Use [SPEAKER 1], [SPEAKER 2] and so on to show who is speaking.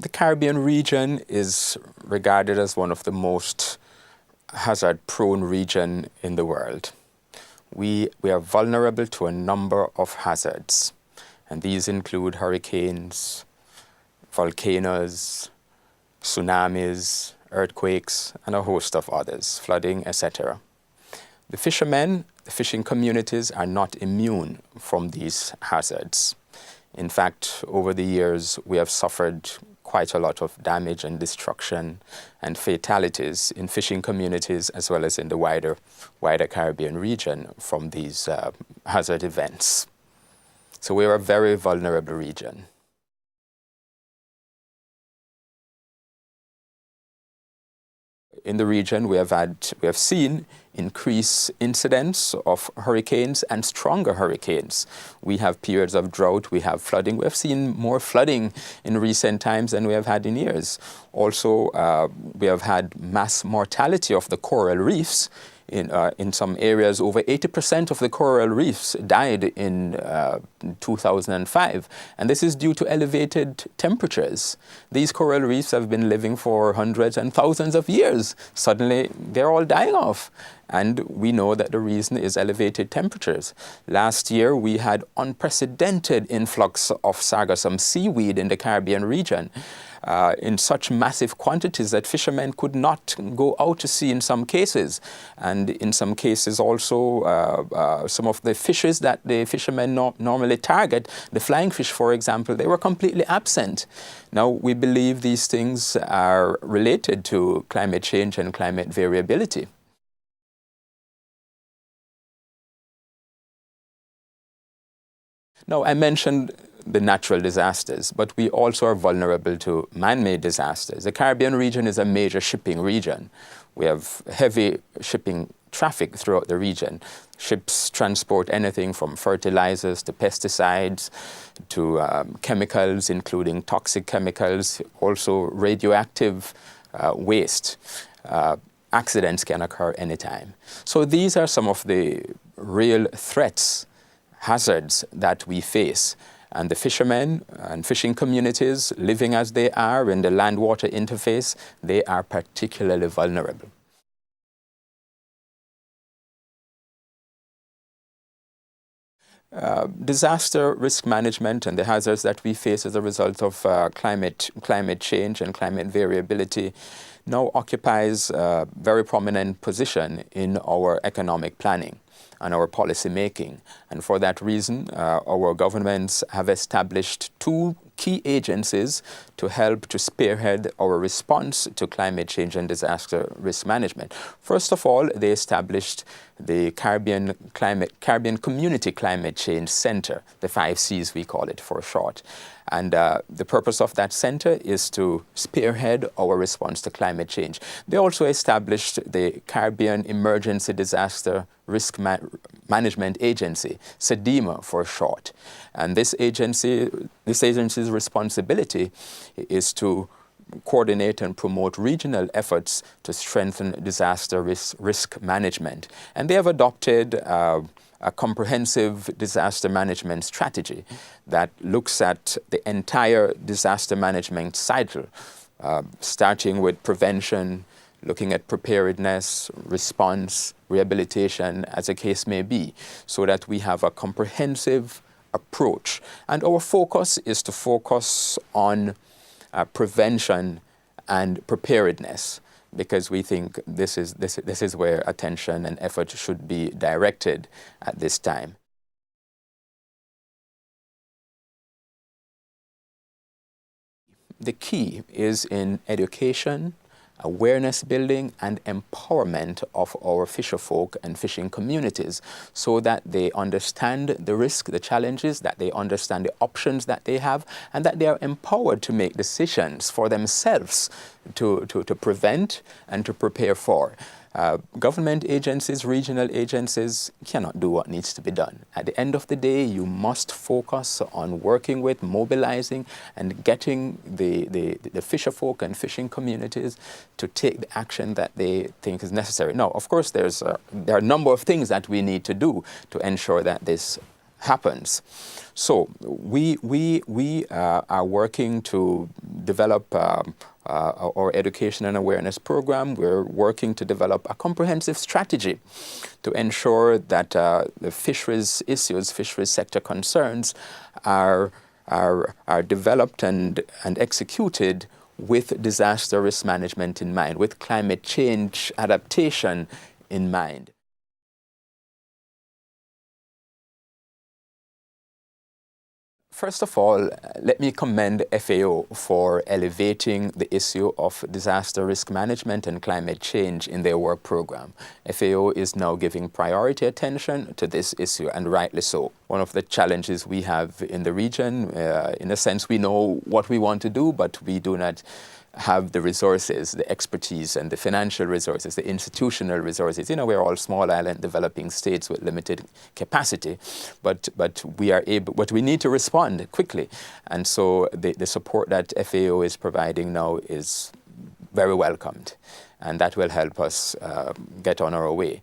[SPEAKER 1] The Caribbean region is regarded as one of the most hazard-prone regions in the world. We are vulnerable to a number of hazards, and these include hurricanes, volcanoes, tsunamis, earthquakes, and a host of others, flooding, etc. The fishermen, the fishing communities are not immune from these hazards. In fact, over the years, we have suffered quite a lot of damage and destruction and fatalities in fishing communities as well as in the wider Caribbean region from these hazard events. So we are a very vulnerable region. In the region, we have seen increased incidents of hurricanes and stronger hurricanes. We have periods of drought, we have flooding. We have seen more flooding in recent times than we have had in years. Also, we have had mass mortality of the coral reefs. In some areas, over 80% of the coral reefs died in 2005. And this is due to elevated temperatures. These coral reefs have been living for hundreds and thousands of years. Suddenly, they're all dying off. And we know that the reason is elevated temperatures. Last year, we had unprecedented influx of sargassum seaweed in the Caribbean region. In such massive quantities that fishermen could not go out to sea in some cases. And in some cases also, some of the fishes that the fishermen normally target, the flying fish, for example, they were completely absent. Now, we believe these things are related to climate change and climate variability. Now, I mentioned the natural disasters, but we also are vulnerable to man-made disasters. The Caribbean region is a major shipping region. We have heavy shipping traffic throughout the region. Ships transport anything from fertilizers to pesticides to chemicals, including toxic chemicals, also radioactive waste. Accidents can occur anytime. So these are some of the real threats, hazards that we face. And the fishermen and fishing communities living as they are in the land-water interface, they are particularly vulnerable. Disaster risk management and the hazards that we face as a result of climate change and climate variability now occupies a very prominent position in our economic planning and our policy making. And for that reason, our governments have established two key agencies to help to spearhead our response to climate change and disaster risk management. First of all, they established the Caribbean Community Climate Change Center, the 5 Cs we call it for short. And the purpose of that center is to spearhead our response to climate change. They also established the Caribbean Emergency Disaster Risk Management Agency, CEDIMA for short. And this agency's responsibility is to coordinate and promote regional efforts to strengthen disaster risk management. And they have adopted a comprehensive disaster management strategy that looks at the entire disaster management cycle, starting with prevention, looking at preparedness, response, rehabilitation, as the case may be, so that we have a comprehensive approach. And our focus is to focus on prevention and preparedness, because we think this is where attention and effort should be directed at this time. The key is in education, awareness building, and empowerment of our fisherfolk and fishing communities so that they understand the risk, the challenges, that they understand the options that they have, and that they are empowered to make decisions for themselves to prevent and to prepare for. Government agencies, regional agencies cannot do what needs to be done. At the end of the day, you must focus on working with, mobilizing, and getting the fisherfolk and fishing communities to take the action that they think is necessary. Now, of course, there are a number of things that we need to do to ensure that this happens. So we are working to develop our education and awareness program. We're working to develop a comprehensive strategy to ensure that the fisheries issues, fisheries sector concerns are developed and executed with disaster risk management in mind, with climate change adaptation in mind. First of all, let me commend FAO for elevating the issue of disaster risk management and climate change in their work program. FAO is now giving priority attention to this issue, and rightly so. One of the challenges we have in the region, in a sense, we know what we want to do, but we do not have the resources, the expertise, and the financial resources, the institutional resources. You know, we're all small island developing states with limited capacity, but we are able, but we need to respond quickly. And so the support that FAO is providing now is very welcomed, and that will help us get on our way.